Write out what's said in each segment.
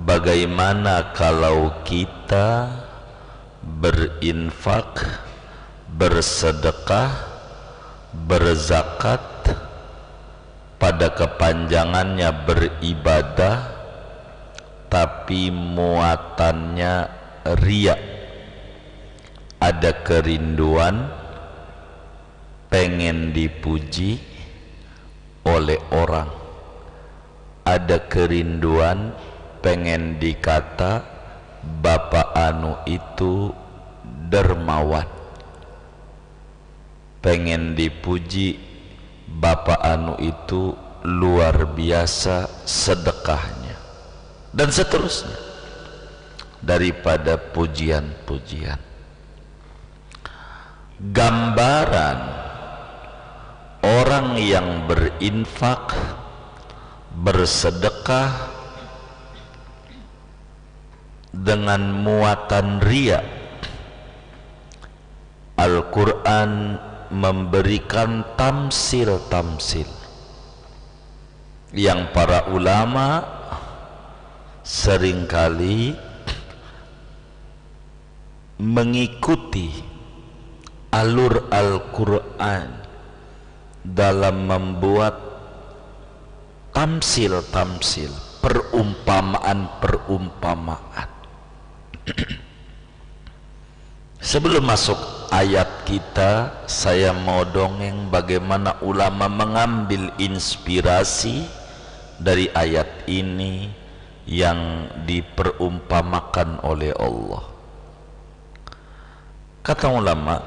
bagaimana kalau kita berinfak, bersedekah, berzakat, pada kepanjangannya beribadah, tapi muatannya riya, ada kerinduan pengen dipuji oleh orang, ada kerinduan pengen dikata bapak anu itu dermawan, pengen dipuji bapak anu itu luar biasa sedekahnya, dan seterusnya daripada pujian-pujian. Gambaran orang yang berinfak, bersedekah dengan muatan riya, Al-Quran memberikan tamsil-tamsil yang para ulama seringkali mengikuti alur Al-Quran dalam membuat tamsil-tamsil, perumpamaan-perumpamaan. Sebelum masuk ayat kita, saya mau dongeng bagaimana ulama mengambil inspirasi dari ayat ini yang diperumpamakan oleh Allah. Kata ulama,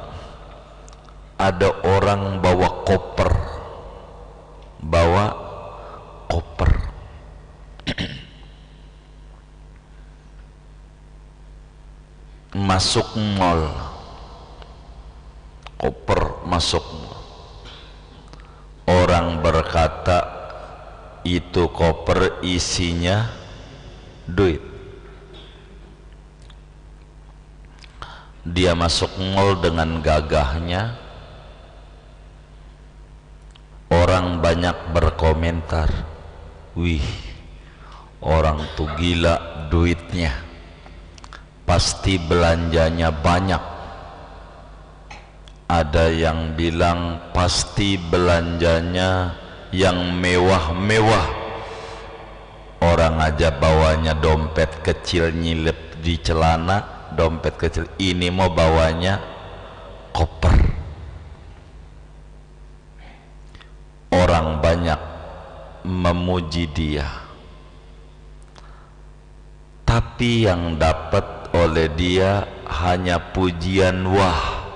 ada orang bawa koper, masuk mall, koper masuk mall. Orang berkata itu koper isinya duit. Dia masuk mall dengan gagahnya. Orang banyak berkomentar, wih, orang tuh gila duitnya, pasti belanjanya banyak. Ada yang bilang pasti belanjanya yang mewah-mewah. Orang aja bawanya dompet kecil nyilip di celana, dompet kecil, ini mau bawanya koper. Orang banyak memuji dia, tapi yang dapat oleh dia hanya pujian. Wah,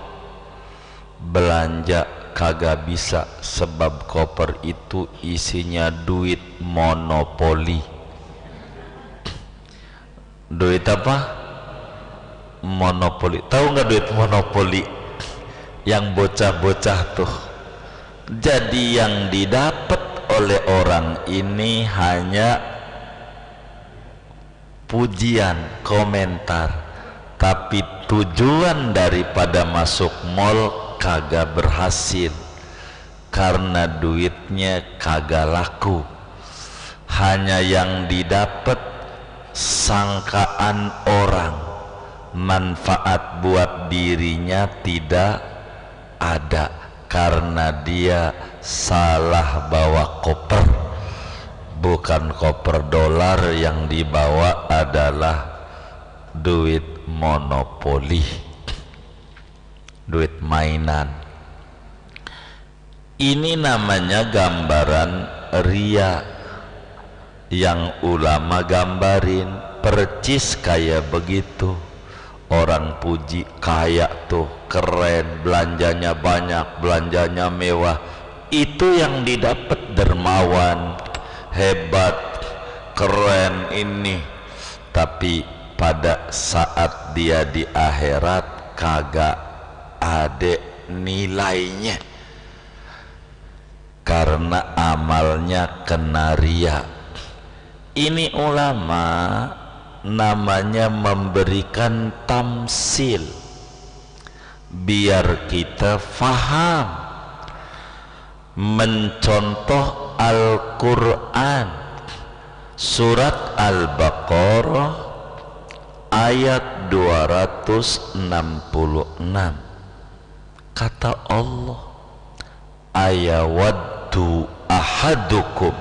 belanja kagak bisa, sebab koper itu isinya duit monopoli. Duit apa? Monopoli. Tahu nggak duit monopoli? Yang bocah-bocah tuh. Jadi yang didapat oleh orang ini hanya pujian, komentar, tapi tujuan daripada masuk mall kagak berhasil karena duitnya kagak laku. Hanya yang didapat sangkaan orang, manfaat buat dirinya tidak ada karena dia salah bawa koper. Bukan koper dolar, yang dibawa adalah duit monopoli, duit mainan. Ini namanya gambaran ria yang ulama gambarin, percis kayak begitu. Orang puji, kaya tuh, keren, belanjanya banyak, belanjanya mewah, itu yang didapat dermawan, hebat, keren ini. Tapi pada saat dia di akhirat kagak ada nilainya karena amalnya kena ria. Ini ulama namanya memberikan tamsil biar kita faham, mencontoh Al-Quran Surat Al-Baqarah ayat 266. Kata Allah, ayawaddu ahadukum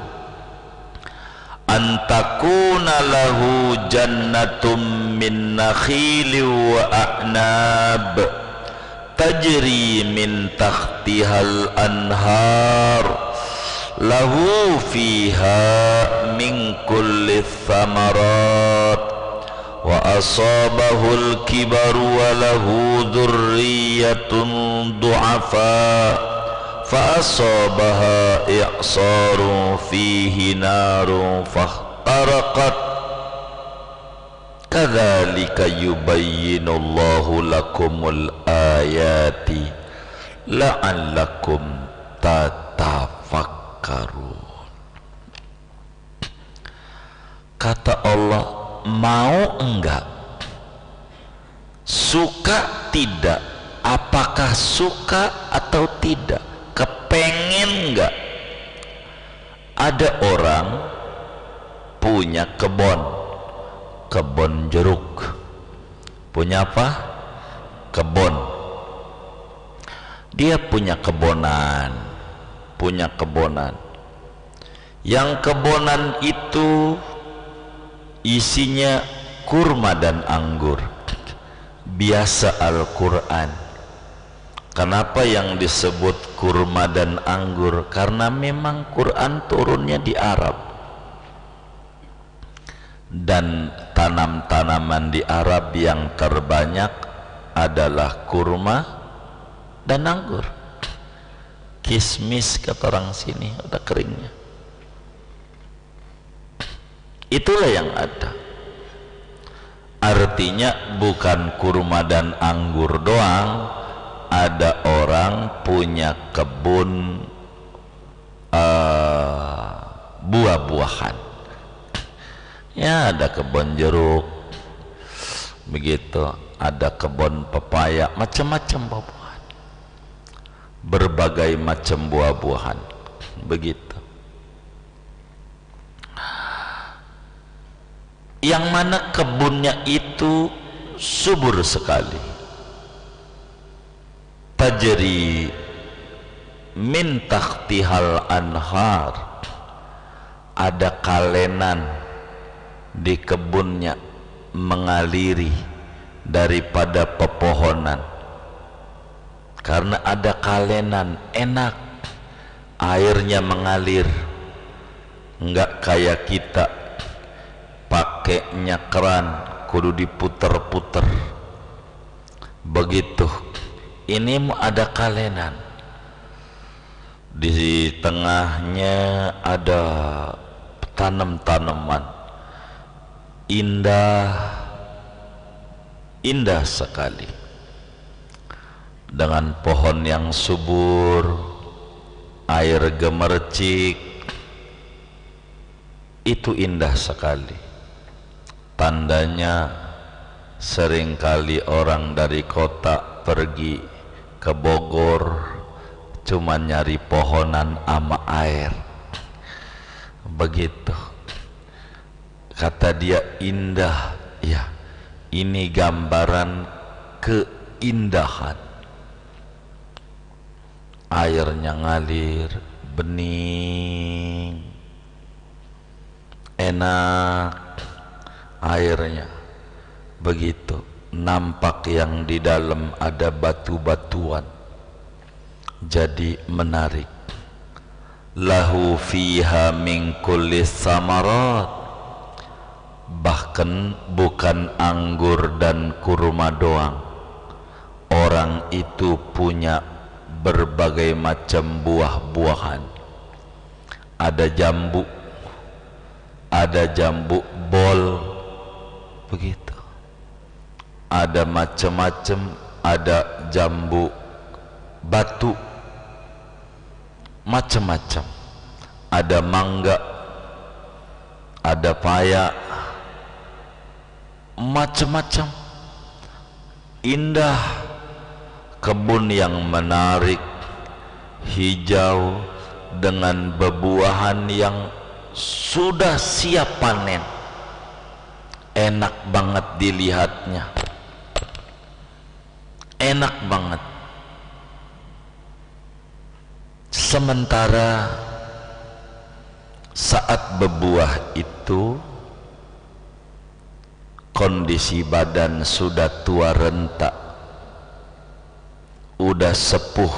antakuna lahu jannatum min nakhilin wa a'nab tajri min tahtihal anhar lahu fiha min kulli thamarat wa asabahul kibaru wa lahu dhurriyyatun du'afa fa asabaha i'sarun fihi narun fahtaraqat kadzalika yubayyinullahu lakumul ayati la'allakum tatafakkarun. Kata Allah, mau enggak, suka tidak, apakah suka atau tidak, kepengen enggak? Ada orang punya kebun jeruk. Punya apa? Kebun. Dia punya kebonan. Yang kebonan itu isinya kurma dan anggur. Biasa Al-Quran. Kenapa yang disebut kurma dan anggur? Karena memang Quran turunnya di Arab, dan tanam-tanaman di Arab yang terbanyak adalah kurma dan anggur. Kismis kata orang sini, udah keringnya. Itulah yang ada. Artinya bukan kurma dan anggur doang, ada orang punya kebun buah-buahan. Ya, ada kebun jeruk, begitu, ada kebun pepaya, macam-macam buah-buahan, berbagai macam buah-buahan, begitu. Yang mana kebunnya itu subur sekali, tajri min tahtihal anhar, ada kalenan di kebunnya mengaliri daripada pepohonan. Karena ada kalenan, enak, airnya mengalir, enggak kayak kita pakainya keran, kudu diputer-puter begitu. Ini ada kalenan, di tengahnya ada tanam-tanaman indah sekali, dengan pohon yang subur, air gemercik, itu indah sekali. Tandanya seringkali orang dari kota pergi ke Bogor cuma nyari pohonan ama air, begitu. Kata dia indah, ya, ini gambaran keindahan. Airnya ngalir, bening, enak airnya, begitu. Nampak yang di dalam ada batu-batuan, jadi menarik. Lahu fiha min kulli samarat, bahkan bukan anggur dan kurma doang, orang itu punya berbagai macam buah-buahan. Ada jambu bol, begitu. Ada macam-macam, ada jambu batu, macam-macam. Ada mangga, ada paya, macam-macam. Indah, kebun yang menarik, hijau dengan bebuahan yang sudah siap panen, enak banget dilihatnya, enak banget. Sementara saat berbuah itu kondisi badan sudah tua renta, udah sepuh,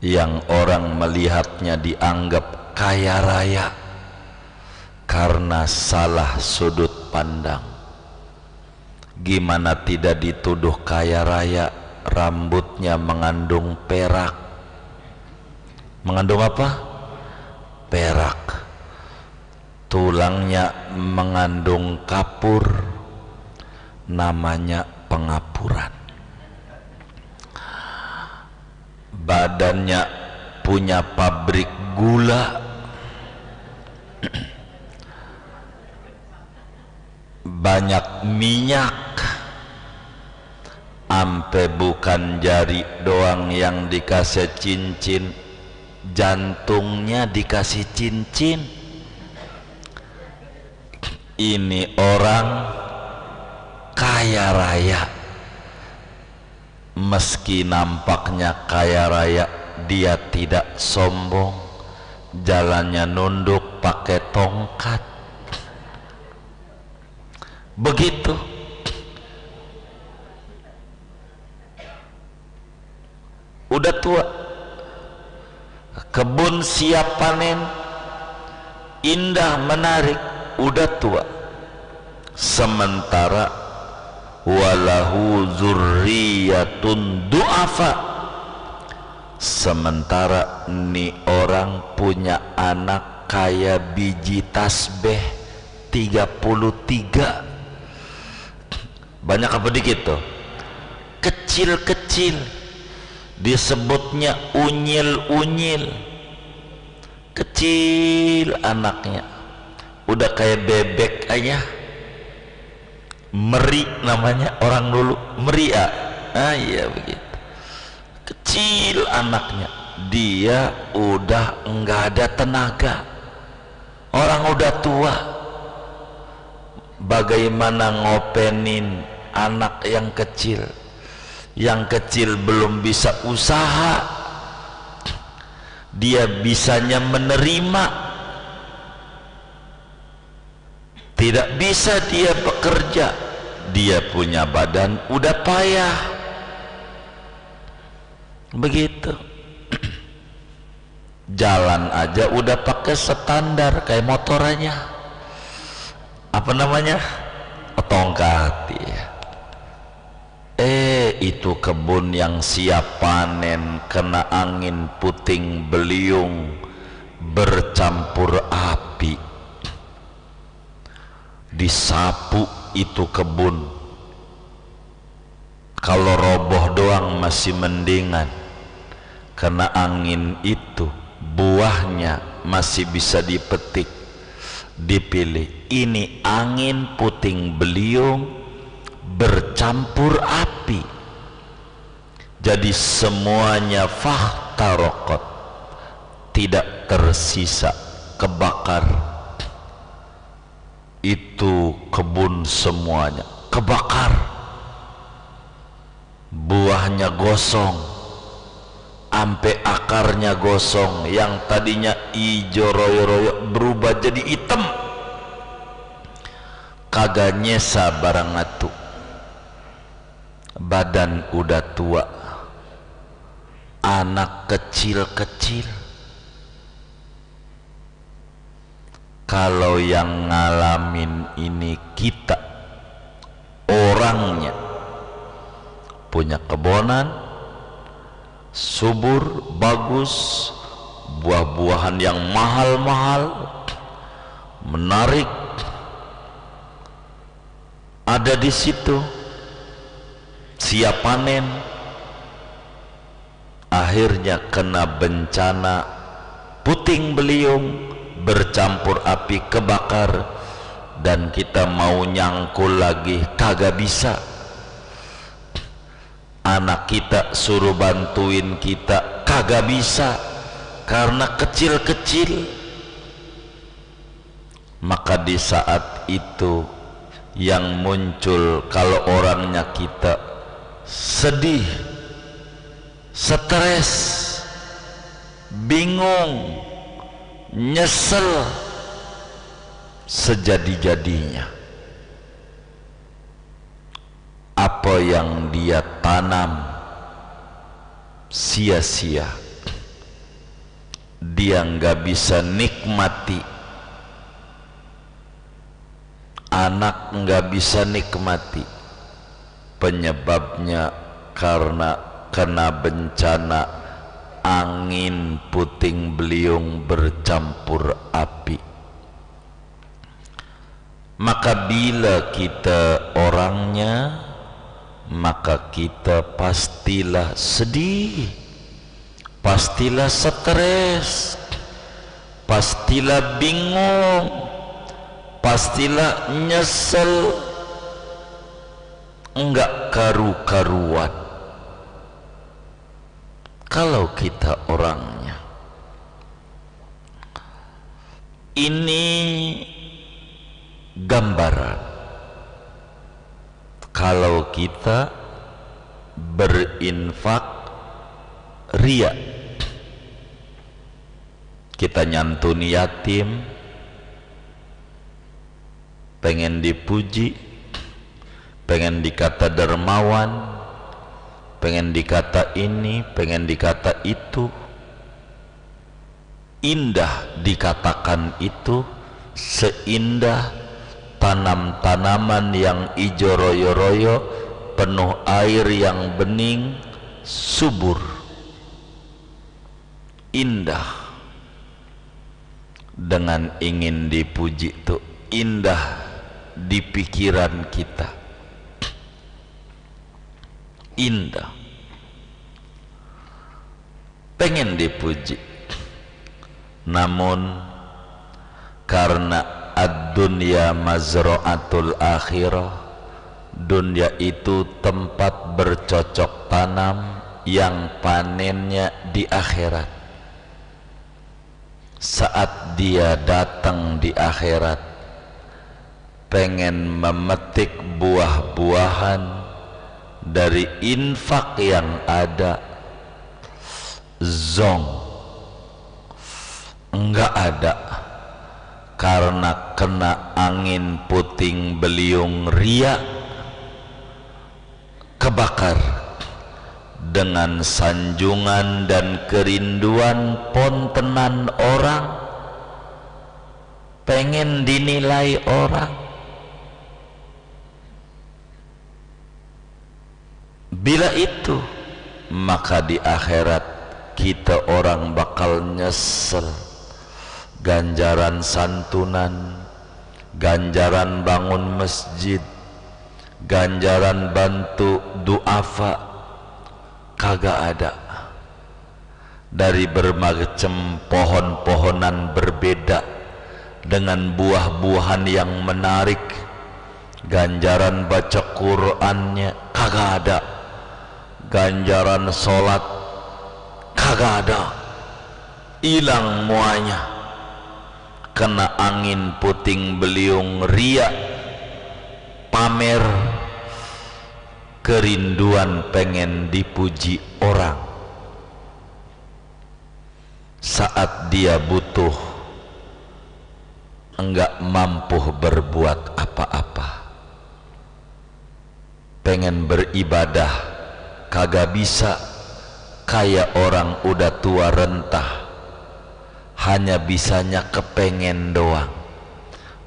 yang orang melihatnya dianggap kaya raya karena salah sudut pandang. Gimana tidak dituduh kaya raya? Rambutnya mengandung perak. Mengandung apa? Perak. Tulangnya mengandung kapur, namanya pengapuran. Badannya punya pabrik gula, banyak minyak, ampe bukan jari doang yang dikasih cincin, jantungnya dikasih cincin. Ini orang kaya raya. Meski nampaknya kaya raya, dia tidak sombong, jalannya nunduk pakai tongkat. Begitu. Udah tua, kebun siap panen, indah menarik, udah tua. Sementara walahu zurriyatun du'afa, sementara ni orang punya anak kaya biji tasbih 33. Banyak apa dikit tuh? Kecil-kecil, disebutnya unyil-unyil, kecil anaknya, udah kayak bebek aja. Meri namanya orang dulu, meria. Ah iya begitu. Kecil anaknya, dia udah enggak ada tenaga. Orang udah tua, bagaimana ngopenin anak yang kecil? Yang kecil belum bisa usaha, dia bisanya menerima, tidak bisa dia bekerja, dia punya badan udah payah. Begitu. Jalan aja udah pakai standar kayak motornya, apa namanya, tongkat ya. Itu kebun yang siap panen kena angin puting beliung bercampur api. Disapu itu kebun, kalau roboh doang masih mendingan, kena angin itu buahnya masih bisa dipetik, dipilih. Ini angin puting beliung bercampur api, jadi semuanya fahtarokot, tidak tersisa, kebakar. Itu kebun semuanya kebakar, buahnya gosong, ampe akarnya gosong, yang tadinya ijo royo-royo berubah jadi hitam. Kagak nyesa barang atu, badan udah tua, anak kecil-kecil. Kalau yang ngalamin ini kita, orangnya punya kebonan subur, bagus, buah-buahan yang mahal-mahal, menarik, ada di situ, siap panen. Akhirnya kena bencana puting beliung bercampur api, kebakar, dan kita mau nyangkul lagi kagak bisa. Anak kita suruh bantuin kita kagak bisa, karena kecil-kecil, maka di saat itu yang muncul kalau orangnya kita sedih, stres, bingung, nyesel, sejadi-jadinya apa yang dia tanam sia-sia, dia nggak bisa nikmati, anak nggak bisa nikmati, penyebabnya karena kena bencana angin puting beliung bercampur api. Maka bila kita orangnya, maka kita pastilah sedih, pastilah stres, pastilah bingung, pastilah nyesel, enggak karu-karuan. Kalau kita orangnya ini gambaran kalau kita berinfak ria, kita nyantuni yatim, pengen dipuji, pengen dikata dermawan, pengen dikata ini, pengen dikata itu, indah dikatakan itu, seindah tanam-tanaman yang ijo royo-royo, penuh air yang bening, subur, indah. Dengan ingin dipuji itu indah di pikiran kita, indah, pengen dipuji, namun karena ad-dunya mazra'atul akhirah, dunia itu tempat bercocok tanam yang panennya di akhirat. Saat dia datang di akhirat, pengen memetik buah-buahan dari infak yang ada, zong, enggak ada, karena kena angin puting beliung ria, kebakar dengan sanjungan dan kerinduan pontenan orang, pengen dinilai orang. Bila itu, maka di akhirat kita orang bakal nyesel. Ganjaran santunan, ganjaran bangun masjid, ganjaran bantu duafa, kagak ada. Dari bermacam pohon-pohonan berbeda dengan buah-buahan yang menarik, ganjaran baca Qur'annya kagak ada, ganjaran sholat kagak ada, hilang muanya. Kena angin puting beliung ria, pamer, kerinduan pengen dipuji orang. Saat dia butuh, enggak mampu berbuat apa-apa. Pengen beribadah, kagak bisa, kayak orang udah tua rentah, hanya bisanya kepengen doang.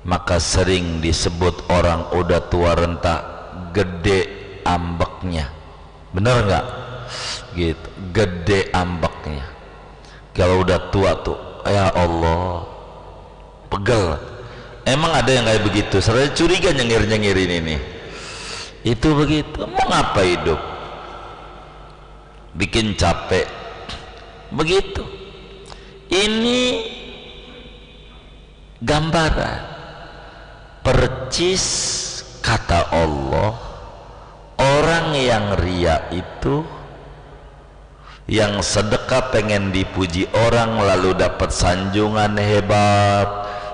Maka sering disebut orang udah tua renta gede ambeknya, bener nggak? Gitu, gede ambeknya. Kalau udah tua tuh, ya Allah, pegel. Emang ada yang kayak begitu? Saya curiga nyengir-nyengirin ini. Itu begitu. Mau ngapa hidup? Bikin capek. Begitu. Ini gambaran percis kata Allah, orang yang ria itu yang sedekah pengen dipuji orang lalu dapat sanjungan hebat,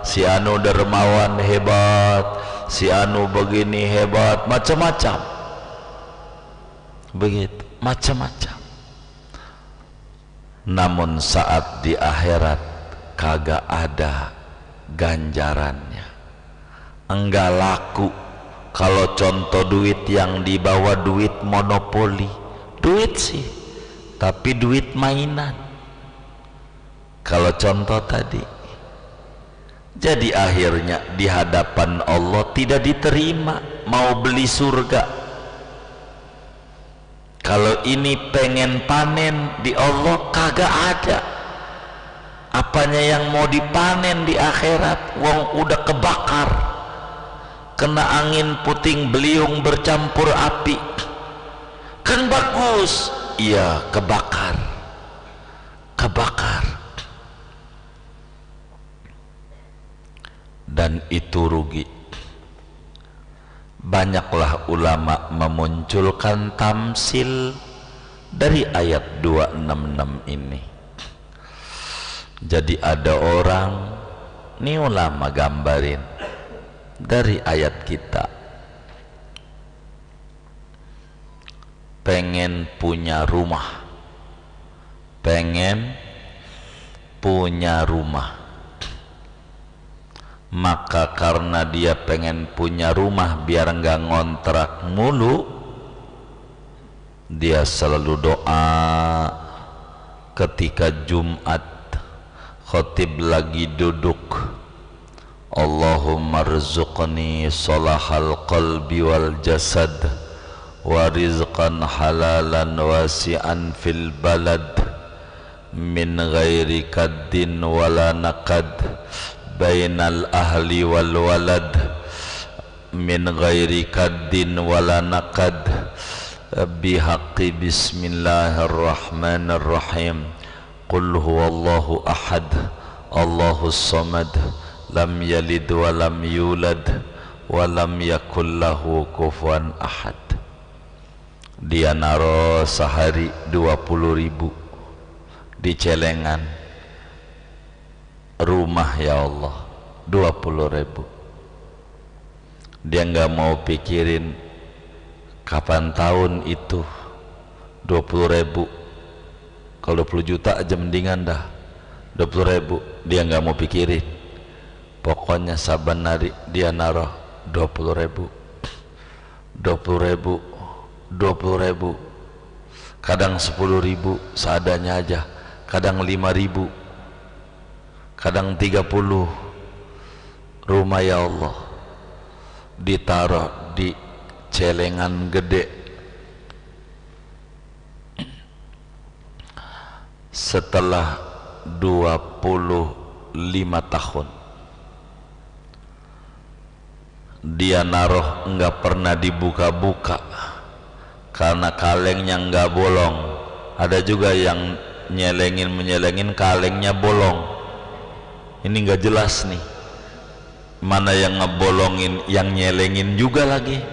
si anu dermawan hebat, si anu begini hebat, macam-macam begitu, macam-macam. Namun saat di akhirat kagak ada ganjarannya, enggak laku. Kalau contoh duit yang dibawa duit monopoli, duit sih tapi duit mainan. Kalau contoh tadi, jadi akhirnya di hadapan Allah tidak diterima. Mau beli surga, kalau ini pengen panen di Allah kagak ada. Apanya yang mau dipanen di akhirat? Wong udah kebakar, kena angin puting beliung bercampur api. Kan bagus, iya kebakar, kebakar. Dan itu rugi. Banyaklah ulama memunculkan tamsil dari ayat 266 ini. Jadi ada orang, ini ulama gambarin dari ayat kita, pengen punya rumah, pengen punya rumah. Maka karena dia pengen punya rumah biar enggak ngontrak mulu, dia selalu doa ketika Jumat khotib lagi duduk, Allahumma rzuqni salahal qalbi wal jasad wa rizqan halalan wasi'an fil balad min ghairi kaddin wala nakad bainal ahli wal walad min ghairi kaddin wala nakad bihaqqi bismillahirrahmanirrahim qul huwallahu ahad Allahus samad lam yalid wa lam yulad wa lam yakul lahu kufuwan ahad. Dia naro sehari 20.000 di celengan rumah, ya Allah, 20.000. Dia nggak mau pikirin kapan tahun itu 20.000. Kalau 20 juta aja mendingan dah, 20.000 dia nggak mau pikirin. Pokoknya saban hari dia naruh 20.000, 20.000, 20.000. Kadang 10.000 seadanya aja, kadang 5.000, kadang 30. Rumah, ya Allah, ditaruh di celengan gede. Setelah 25 tahun dia naruh enggak pernah dibuka-buka karena kalengnya enggak bolong. Ada juga yang menyelengin kalengnya bolong. Ini enggak jelas nih mana yang ngebolongin, yang nyelengin juga lagi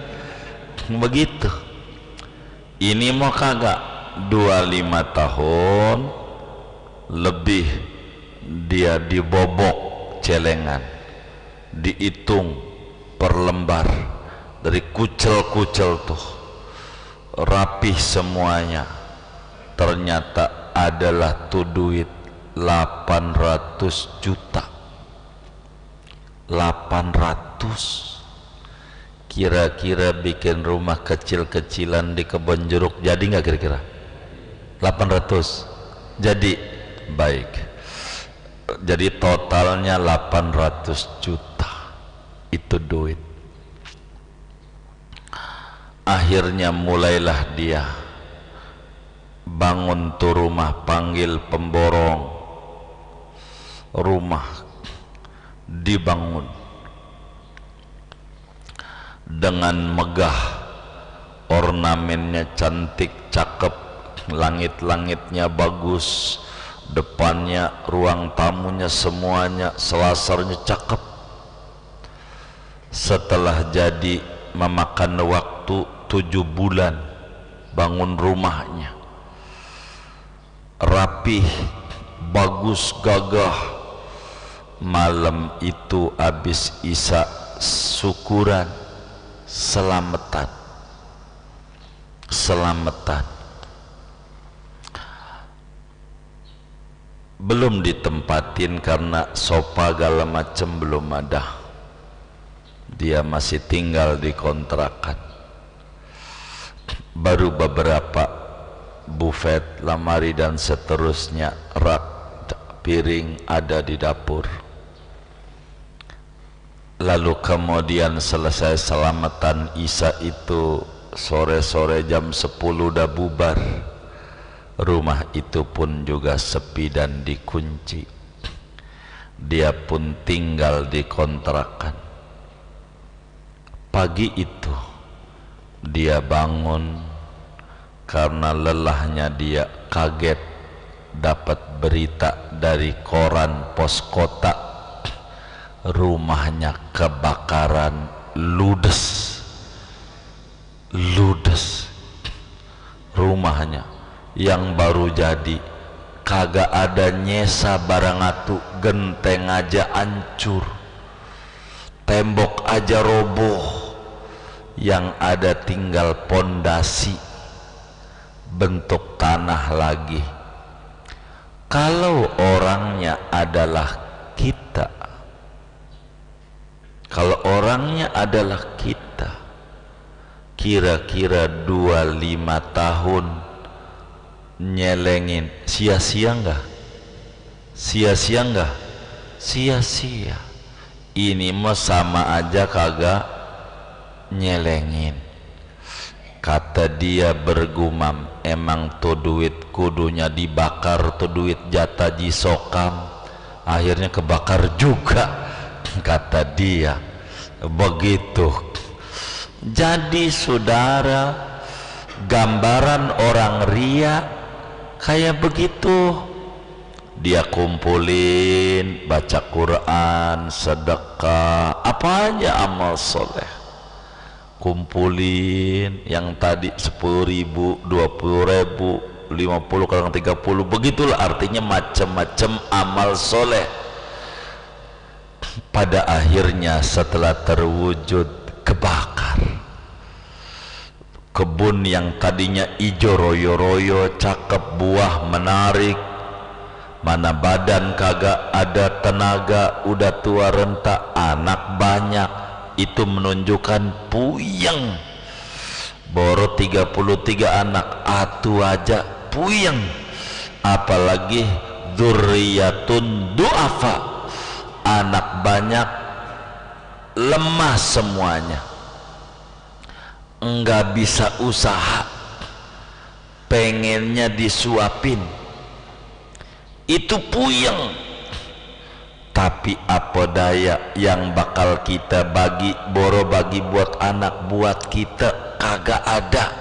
begitu. Ini mau kagak 25 tahun lebih dia dibobok celengan, dihitung per lembar, dari kucel-kucel tuh rapih semuanya. Ternyata adalah tuh duit 800 juta. 800. Kira-kira bikin rumah kecil-kecilan di kebun jeruk jadi nggak kira-kira? 800 jadi. Baik, jadi totalnya 800 juta itu duit. Akhirnya mulailah dia bangun tuh rumah, panggil pemborong. Rumah dibangun dengan megah, ornamennya cantik, cakep, langit-langitnya bagus, depannya, ruang tamunya, semuanya, selasarnya cakep. Setelah jadi memakan waktu 7 bulan bangun rumahnya. rapih, bagus, gagah. Malam itu habis isya syukuran, selamatan, belum ditempatin karena sofa segala macam belum ada. Dia masih tinggal di kontrakan. Baru beberapa buffet, lamari dan seterusnya, rak, piring ada di dapur. Lalu kemudian selesai selamatan isya itu, sore-sore jam 10 udah bubar. Rumah itu pun juga sepi dan dikunci. Dia pun tinggal di kontrakan. Pagi itu dia bangun karena lelahnya. Dia kaget dapat berita dari koran pos kota, rumahnya kebakaran ludes. Rumahnya yang baru jadi, kagak ada nyesa barang atu, genteng aja hancur, tembok aja roboh, yang ada tinggal pondasi bentuk tanah lagi. Kalau orangnya adalah kita, kira-kira 25 tahun nyelengin, sia-sia enggak? Sia-sia. Ini mah sama aja kagak nyelengin. Kata dia bergumam, emang tuh duit kudunya dibakar, tuh duit jatah jisokam, akhirnya kebakar juga. Kata dia begitu. Jadi saudara, gambaran orang ria kayak begitu. Dia kumpulin, baca Quran, sedekah, apa aja amal soleh, kumpulin. Yang tadi 10.000, 20.000, 50 kadang 30, begitulah artinya macam-macam amal soleh. Pada akhirnya setelah terwujud, kebakar. Kebun yang tadinya ijo royo-royo, cakep, buah menarik, mana badan kagak ada tenaga, udah tua renta, anak banyak, itu menunjukkan puyeng. Boro 33 anak, atu aja puyeng, apalagi dzurriyyatun du'afa, anak banyak, lemah semuanya, enggak bisa usaha, pengennya disuapin, itu puyeng. Tapi apa daya, yang bakal kita bagi, boro bagi buat anak, buat kita kagak ada.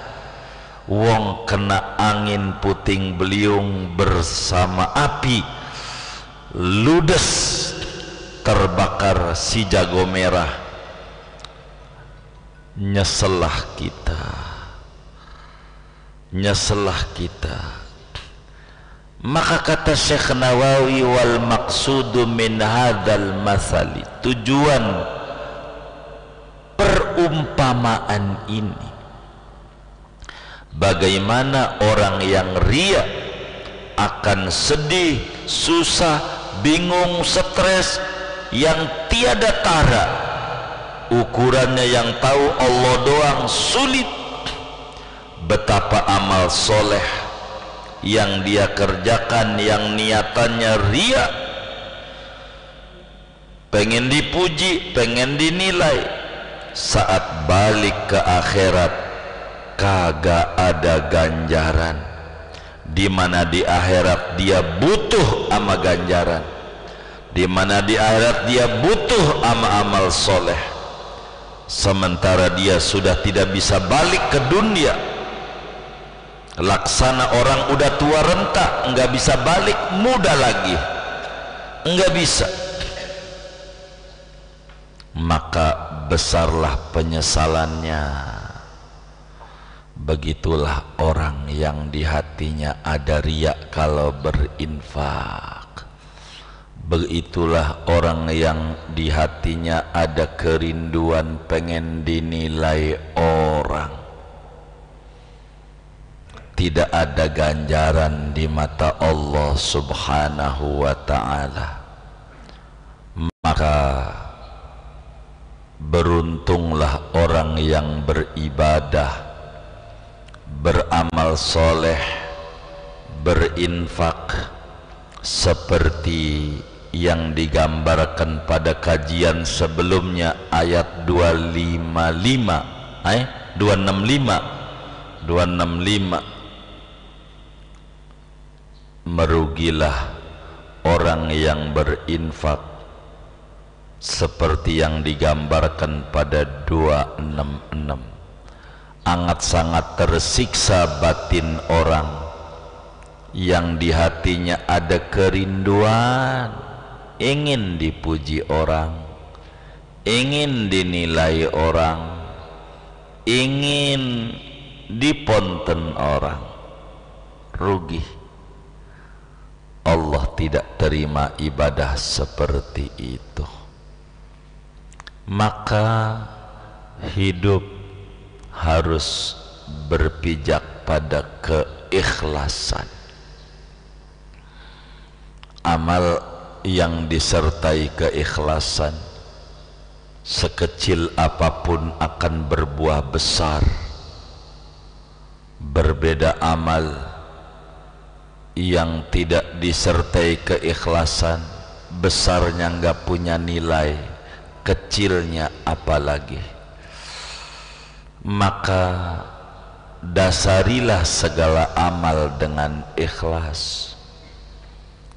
Wong kena angin puting beliung bersama api, ludes, terbakar si jago merah. Nyeselah kita. Maka kata Syekh Nawawi, wal maqsudu min hadzal masali, tujuan perumpamaan ini, bagaimana orang yang ria akan sedih, susah, bingung, stres, yang tiada tara, ukurannya yang tahu Allah doang, sulit. Betapa amal soleh yang dia kerjakan, yang niatannya ria, pengen dipuji, pengen dinilai, saat balik ke akhirat kagak ada ganjaran. Dimana di akhirat dia butuh ama ganjaran, dimana di akhirat dia butuh ama amal soleh, sementara dia sudah tidak bisa balik ke dunia. Laksana orang udah tua renta, enggak bisa balik muda lagi, enggak bisa. Maka besarlah penyesalannya, Begitulah orang yang di hatinya ada riya kalau berinfak. Begitulah orang yang di hatinya ada kerinduan pengen dinilai orang. Tidak ada ganjaran di mata Allah Subhanahu wa ta'ala. Maka beruntunglah orang yang beribadah, beramal soleh, berinfak seperti yang digambarkan pada kajian sebelumnya ayat 265. Merugilah orang yang berinfak seperti yang digambarkan pada 266. Sangat tersiksa batin orang yang di hatinya ada kerinduan ingin dipuji orang, ingin dinilai orang, ingin diponten orang. Rugi. Allah tidak terima ibadah seperti itu. Maka hidup harus berpijak pada keikhlasan. Amal yang disertai keikhlasan sekecil apapun akan berbuah besar. Berbeda amal yang tidak disertai keikhlasan, besarnya nggak punya nilai, kecilnya apalagi. Maka dasarilah segala amal dengan ikhlas.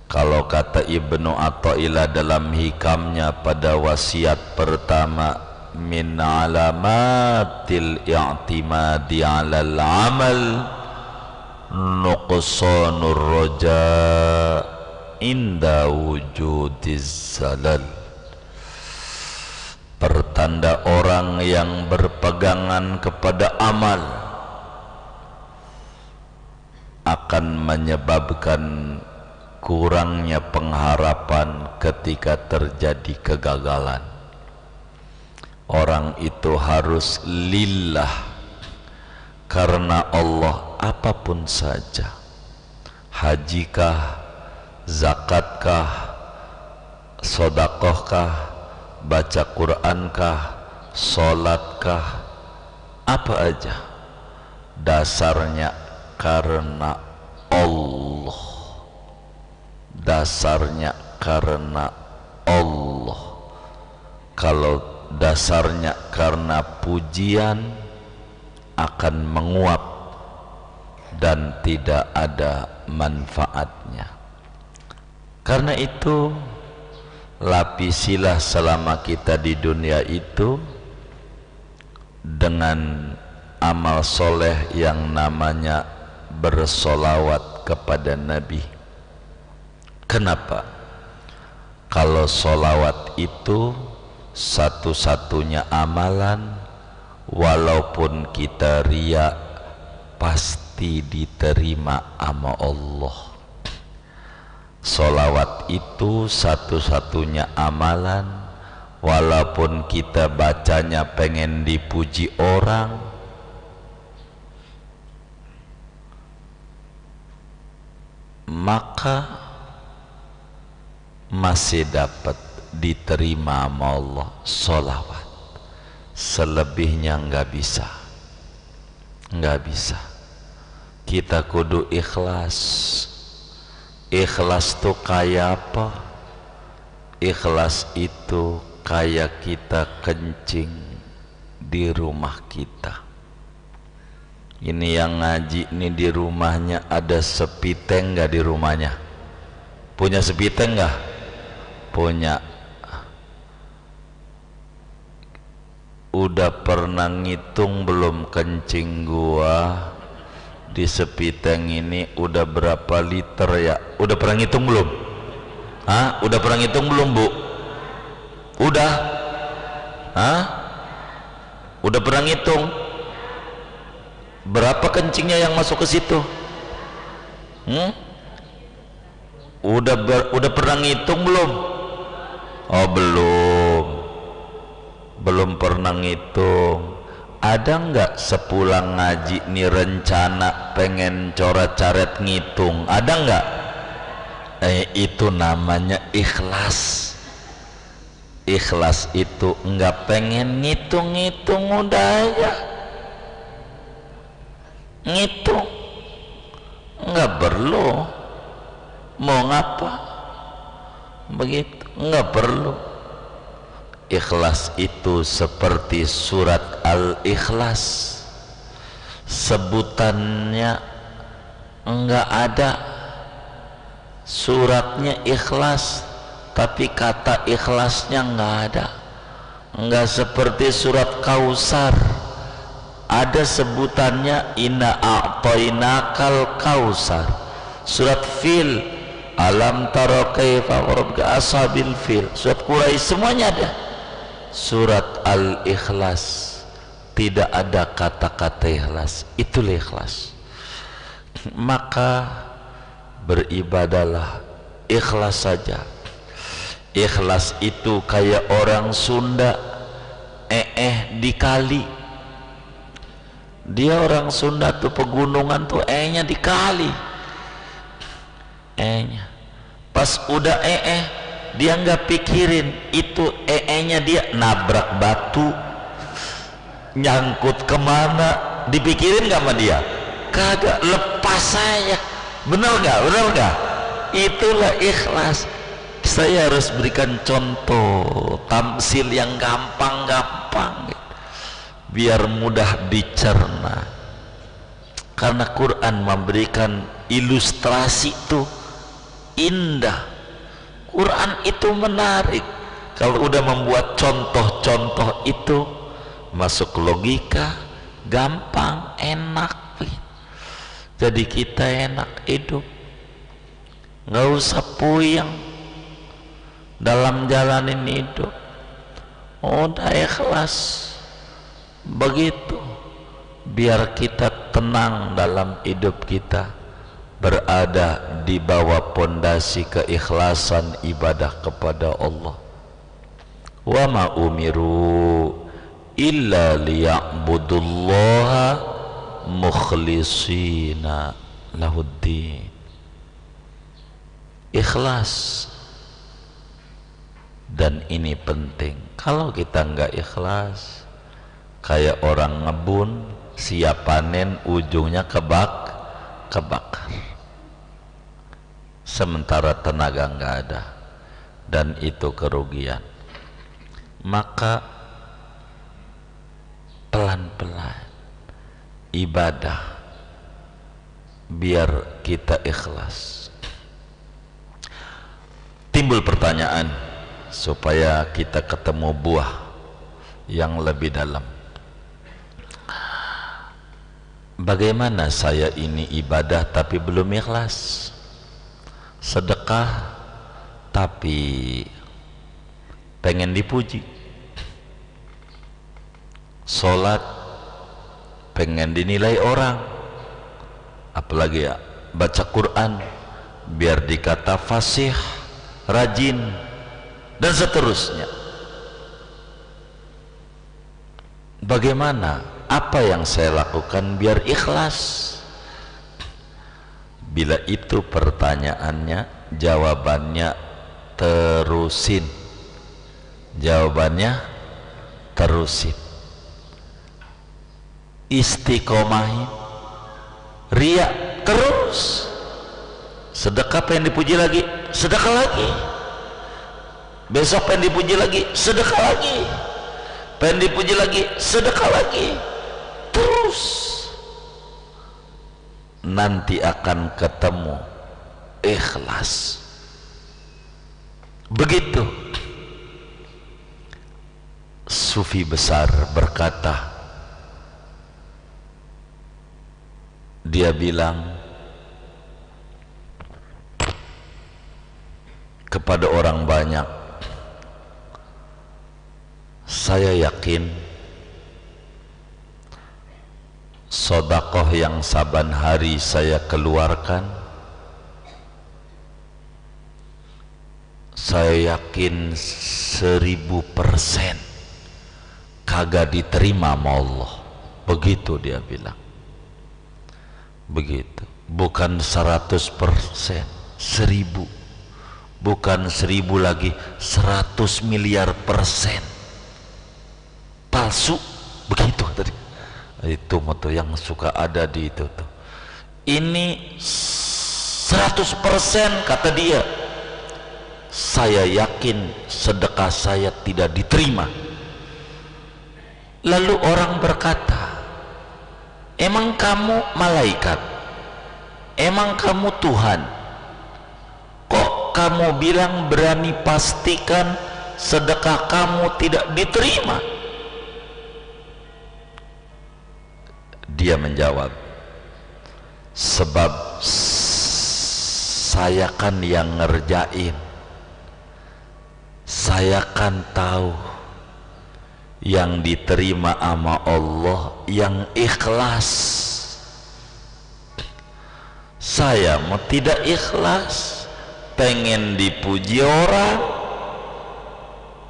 Kalau kata Ibnu Athaillah dalam hikamnya pada wasiat pertama, min alamatil i'timadi 'alal amal nuqsanur raja inda wujudiz zalal. Pertanda orang yang berpegangan kepada amal akan menyebabkan kurangnya pengharapan ketika terjadi kegagalan. Orang itu harus lillah, karena Allah apapun saja. Hajikah, zakatkah, sodakohkah, baca Qurankah, sholatkah, apa aja, dasarnya karena Allah. Dasarnya karena Allah. Kalau dasarnya karena pujian, akan menguap dan tidak ada manfaatnya. Karena itu lapisilah selama kita di dunia itu dengan amal soleh yang namanya bersolawat kepada Nabi. Kenapa? Kalau solawat itu satu-satunya amalan, walaupun kita riya, pasti diterima sama Allah. Solawat itu satu-satunya amalan, walaupun kita bacanya pengen dipuji orang, maka masih dapat diterima sama Allah solawat. Selebihnya nggak bisa, nggak bisa. Kita kudu ikhlas. Ikhlas tuh kayak apa? Ikhlas itu kayak kita kencing di rumah kita. Ini yang ngaji nih di rumahnya ada sepiteng nggak di rumahnya? Punya sepiteng nggak? Punya. Udah pernah ngitung belum kencing gua di sepiteng ini udah berapa liter ya? Udah pernah ngitung belum? Hah? Udah pernah ngitung belum, Bu? Udah? Hah? Udah pernah ngitung? Berapa kencingnya yang masuk ke situ? Udah pernah ngitung belum? Oh belum pernah ngitung. Ada nggak sepulang ngaji nih rencana pengen coret-coret ngitung? Ada nggak? Itu namanya ikhlas. Ikhlas itu nggak pengen ngitung-ngitung, udah aja ngitung, nggak perlu. Mau ngapa begitu, nggak perlu. Ikhlas itu seperti surat Al-Ikhlas, sebutannya enggak ada, suratnya ikhlas tapi kata ikhlasnya enggak ada. Enggak seperti surat Kausar, ada sebutannya inna a'tainakal kausar. Surat Fil, alam tara kaifa rabbuka ashabil fil. Surat Quraisy semuanya ada. Surat Al-Ikhlas tidak ada kata-kata ikhlas. Itulah ikhlas. Maka beribadalah ikhlas saja. Ikhlas itu kayak orang Sunda di kali. Dia orang Sunda tuh pegunungan tuh nya di kali. Nya pas udah dia nggak pikirin itu nya, dia nabrak batu, nyangkut kemana, dipikirin nggak sama dia? Kagak, lepas saya. Benar nggak? Itulah ikhlas. Saya harus berikan contoh tamsil yang gampang-gampang biar mudah dicerna, karena Quran memberikan ilustrasi tuh indah. Quran itu menarik. Kalau udah membuat contoh-contoh itu masuk logika, gampang, enak. Jadi kita enak hidup, nggak usah puyeng dalam jalanin hidup. Udah ikhlas begitu, biar kita tenang dalam hidup kita, berada di bawah pondasi keikhlasan ibadah kepada Allah. Wa ma umiru illa liya'budullaha mukhlishina lahuddin. Ikhlas, dan ini penting. Kalau kita nggak ikhlas, kayak orang ngebun siap panen ujungnya kebakar, sementara tenaga nggak ada, dan itu kerugian. Maka pelan-pelan ibadah biar kita ikhlas. Timbul pertanyaan supaya kita ketemu buah yang lebih dalam. Bagaimana saya ini ibadah tapi belum ikhlas? Sedekah tapi pengen dipuji, sholat pengen dinilai orang, apalagi ya baca Quran biar dikata fasih, rajin, dan seterusnya. Bagaimana? Apa yang saya lakukan biar ikhlas? Bila itu pertanyaannya, jawabannya terusin. Jawabannya terusin. Istiqomahin. Ria terus. Sedekah pengen dipuji lagi, sedekah lagi. Besok pengen dipuji lagi, sedekah lagi. Pengen dipuji lagi, sedekah lagi. Terus nanti akan ketemu ikhlas. Begitu sufi besar berkata, dia bilang kepada orang banyak, saya yakin sedekah yang saban hari saya keluarkan, saya yakin 1000% kagak diterima sama Allah. Begitu dia bilang. Begitu. Bukan 100%, 1000. Bukan 1000 lagi, 100 miliar persen palsu. Begitu tadi. Itu moto yang suka ada di itu tuh. Ini 100% kata dia. Saya yakin sedekah saya tidak diterima. Lalu orang berkata, emang kamu malaikat? Emang kamu Tuhan? Kok kamu bilang berani pastikan sedekah kamu tidak diterima? Dia menjawab, sebab saya kan yang ngerjain, saya kan tahu yang diterima sama Allah yang ikhlas. Saya mau tidak ikhlas, pengen dipuji orang,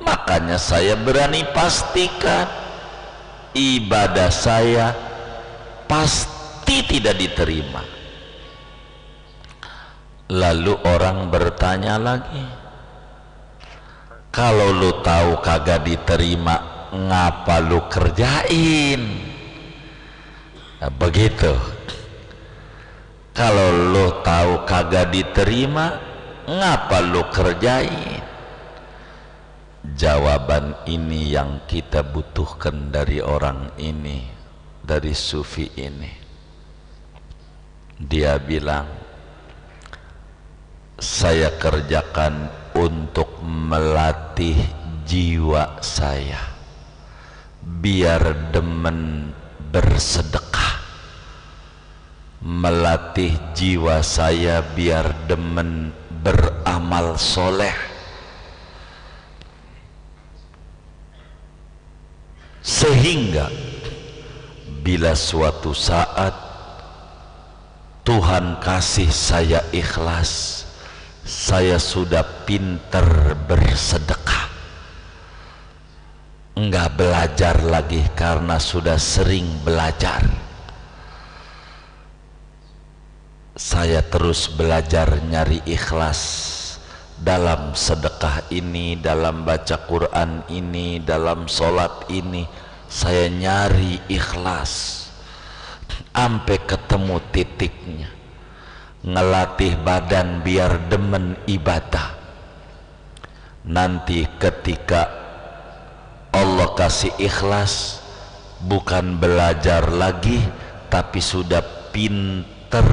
makanya saya berani pastikan ibadah saya pasti tidak diterima. Lalu orang bertanya lagi, kalau lu tahu kagak diterima, ngapa lu kerjain? Nah, begitu. Kalau lu tahu kagak diterima, ngapa lu kerjain? Jawaban ini yang kita butuhkan dari orang ini, dari sufi ini. Dia bilang, saya kerjakan untuk melatih jiwa saya biar demen bersedekah, melatih jiwa saya biar demen beramal soleh, sehingga bila suatu saat Tuhan kasih saya ikhlas, saya sudah pinter bersedekah, enggak belajar lagi karena sudah sering belajar. Saya terus belajar nyari ikhlas dalam sedekah ini, dalam baca Quran ini, dalam sholat ini. Saya nyari ikhlas sampai ketemu titiknya, ngelatih badan biar demen ibadah. Nanti ketika Allah kasih ikhlas, bukan belajar lagi, tapi sudah pinter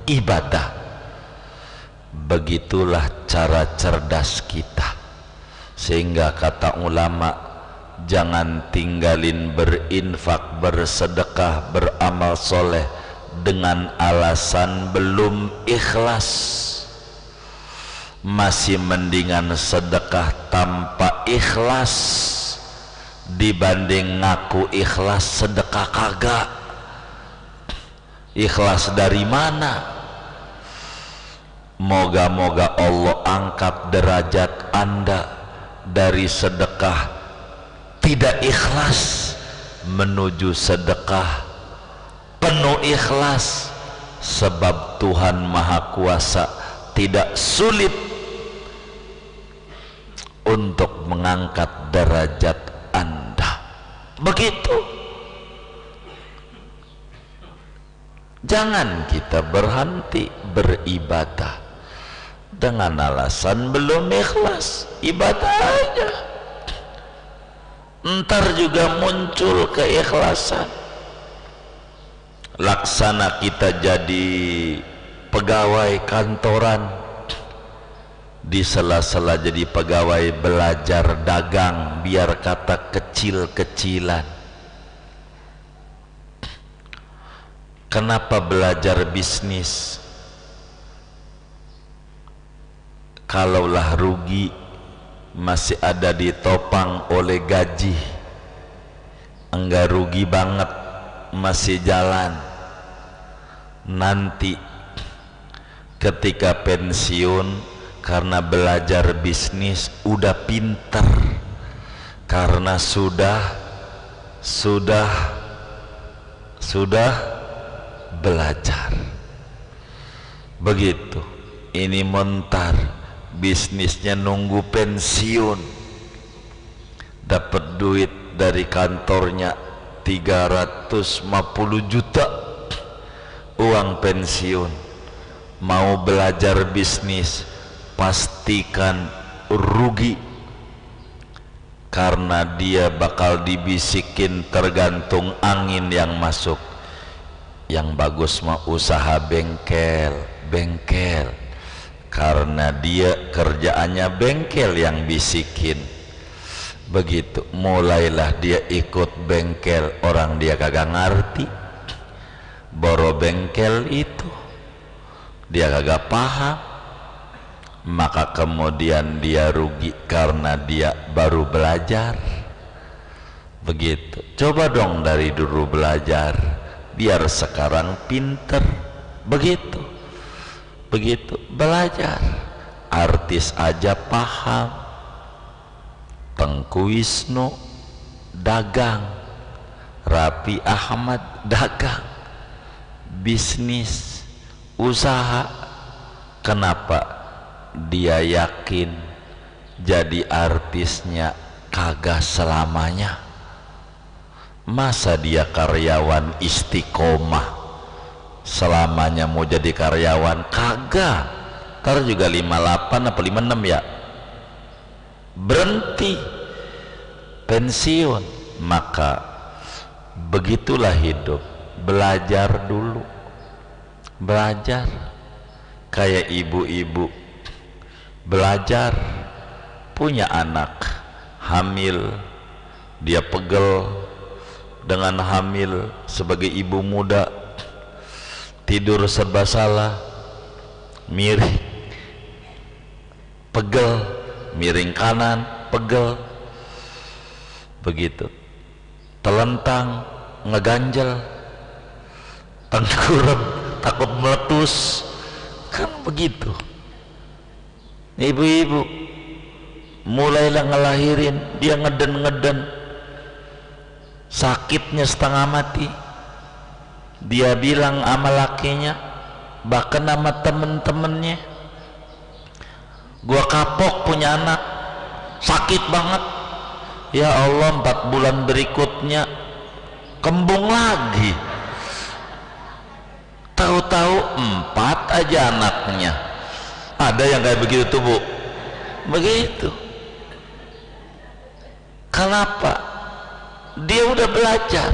ibadah. Begitulah cara cerdas kita. Sehingga kata ulama, jangan tinggalin berinfak, bersedekah, beramal soleh dengan alasan belum ikhlas. Masih mendingan sedekah tanpa ikhlas dibanding ngaku ikhlas sedekah kagak. Ikhlas dari mana? Moga-moga Allah angkat derajat Anda dari sedekah tidak ikhlas menuju sedekah penuh ikhlas, sebab Tuhan Maha Kuasa tidak sulit untuk mengangkat derajat Anda. Begitu. Jangan kita berhenti beribadah dengan alasan belum ikhlas. Ibadah aja, ntar juga muncul keikhlasan. Laksana kita jadi pegawai kantoran, di sela-sela jadi pegawai belajar dagang biar kata kecil-kecilan. Kenapa belajar bisnis? Kalaulah rugi masih ada ditopang oleh gaji, enggak rugi banget. masih jalan, nanti ketika pensiun karena belajar bisnis udah pinter, karena sudah belajar. Begitu. Ini montar bisnisnya nunggu pensiun, dapat duit dari kantornya 350 juta uang pensiun, mau belajar bisnis pastikan rugi, karena dia bakal dibisikin tergantung angin yang masuk. Yang bagus mah usaha bengkel, karena dia kerjaannya bengkel yang bisikin. Begitu, mulailah dia ikut bengkel orang dia kagak ngerti boro bengkel itu, dia kagak paham, maka kemudian dia rugi karena dia baru belajar. Begitu. Coba dong dari dulu belajar biar sekarang pinter. Begitu belajar. Artis aja paham. Tengku Wisnu dagang, Raffi Ahmad dagang, bisnis, usaha. Kenapa dia yakin jadi artisnya kagak selamanya? Masa dia karyawan istiqomah selamanya mau jadi karyawan? Kagak. Ntar juga 58 apa 56 ya berhenti, pensiun. Maka begitulah hidup. Belajar dulu, belajar. Kayak ibu-ibu belajar, punya anak hamil, dia pegel dengan hamil. Sebagai ibu muda tidur serba salah, miring, pegel, miring kanan, pegel. Begitu, telentang, ngeganjel, tengkurap, takut meletus. Kan begitu. Ibu-ibu mulailah ngelahirin, dia ngeden, sakitnya setengah mati. Dia bilang sama lakinya, bahkan sama temen-temennya, gua kapok punya anak, sakit banget. Ya Allah, 4 bulan berikutnya kembung lagi. Tahu-tahu 4 aja anaknya. Ada yang kayak begitu tuh, Bu. Begitu. Kenapa? Dia udah belajar.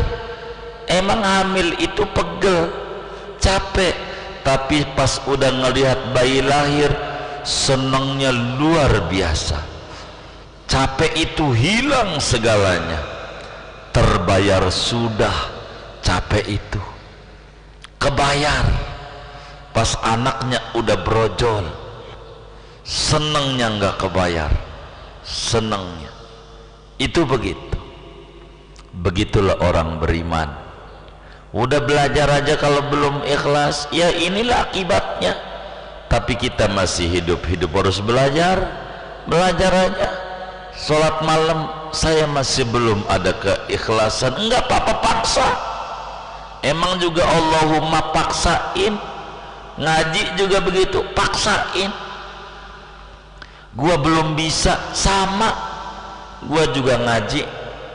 Emang hamil itu pegel, capek, tapi pas udah ngelihat bayi lahir senengnya luar biasa. Capek itu hilang segalanya, terbayar sudah capek itu, kebayar. Pas anaknya udah brojol, senengnya nggak kebayar, senengnya itu. Begitulah orang beriman. Udah belajar aja kalau belum ikhlas, ya inilah akibatnya. Tapi kita masih hidup harus belajar aja. Sholat malam saya masih belum ada keikhlasan, enggak apa-apa, paksa. Emang juga Allahumma paksain. Ngaji juga begitu, paksain. Gua belum bisa, sama gua juga ngaji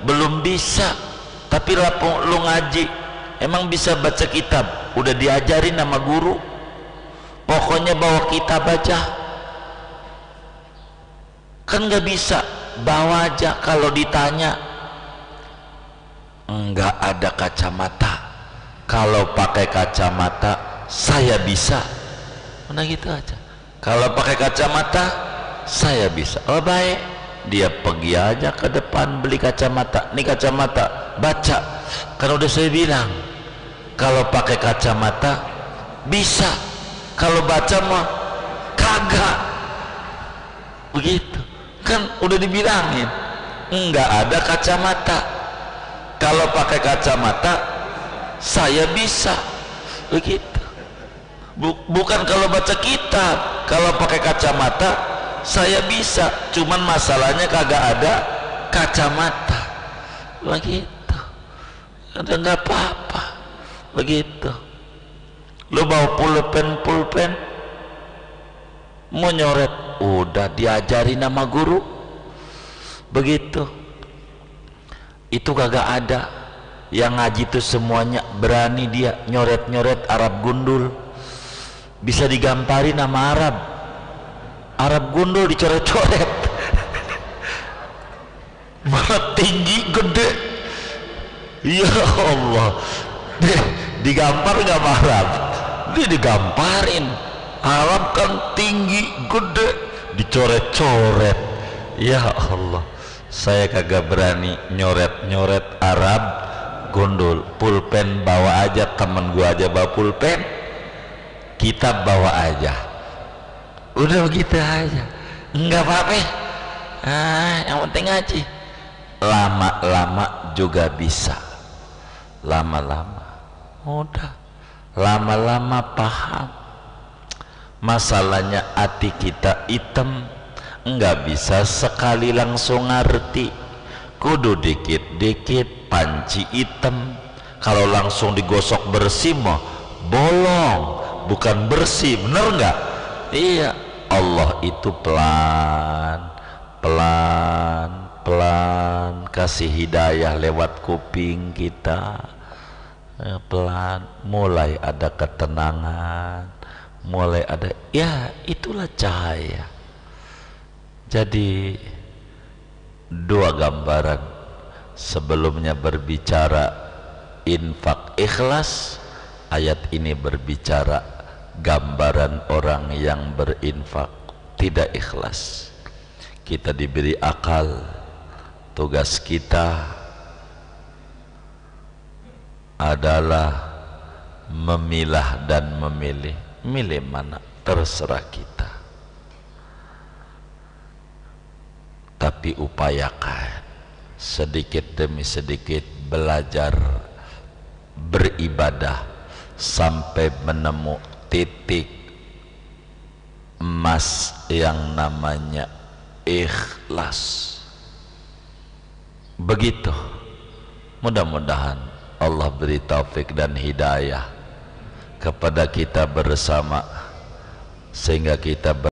belum bisa. Tapi lu ngaji emang bisa baca kitab, udah diajarin sama guru, pokoknya bawa kitab aja. Kan nggak bisa, bawa aja. Kalau ditanya enggak ada kacamata, kalau pakai kacamata saya bisa. Mana gitu aja. Kalau pakai kacamata saya bisa. Oh baik, dia pergi aja ke depan beli kacamata. Nih kacamata, baca. Kan udah saya bilang kalau pakai kacamata bisa, kalau baca mah kagak. Begitu kan udah dibilangin, enggak ada kacamata. Kalau pakai kacamata saya bisa. Begitu. Bukan kalau baca kitab, kalau pakai kacamata saya bisa, cuman masalahnya kagak ada kacamata. Begitu. Ada nggak apa-apa. Begitu. Lu bawa pulpen mau nyoret, udah diajari nama guru. Begitu. Itu kagak ada. Yang ngaji itu semuanya berani dia nyoret-nyoret Arab gundul, bisa digampari nama Arab gundul dicoret-coret. Malah tinggi gede, ya Allah. Digampar nggak Arab, dia digamparin. Arab kan tinggi gede, dicoret-coret. Ya Allah, saya kagak berani nyoret-nyoret Arab gundul. Pulpen bawa aja, temen gua aja bawa pulpen, kitab bawa aja, udah begitu aja, nggak apa-apa. Yang penting ngaji. Lama-lama juga bisa, lama-lama udah, lama-lama paham. Masalahnya hati kita hitam, nggak bisa sekali langsung ngerti, kudu dikit-dikit. Panci hitam kalau langsung digosok bersih mah bolong, bukan bersih, bener nggak? Iya. Allah itu pelan kasih hidayah lewat kuping kita, pelan, mulai ada ketenangan, mulai ada, ya itulah cahaya. Jadi dua gambaran. Sebelumnya berbicara infak ikhlas, ayat ini berbicara gambaran orang yang berinfak tidak ikhlas. Kita diberi akal, tugas kita adalah memilah dan memilih. Milih mana terserah kita, tapi upayakan sedikit demi sedikit belajar beribadah sampai menemu titik emas yang namanya ikhlas. Begitu. Mudah-mudahan Allah beri taufik dan hidayah kepada kita bersama, sehingga kita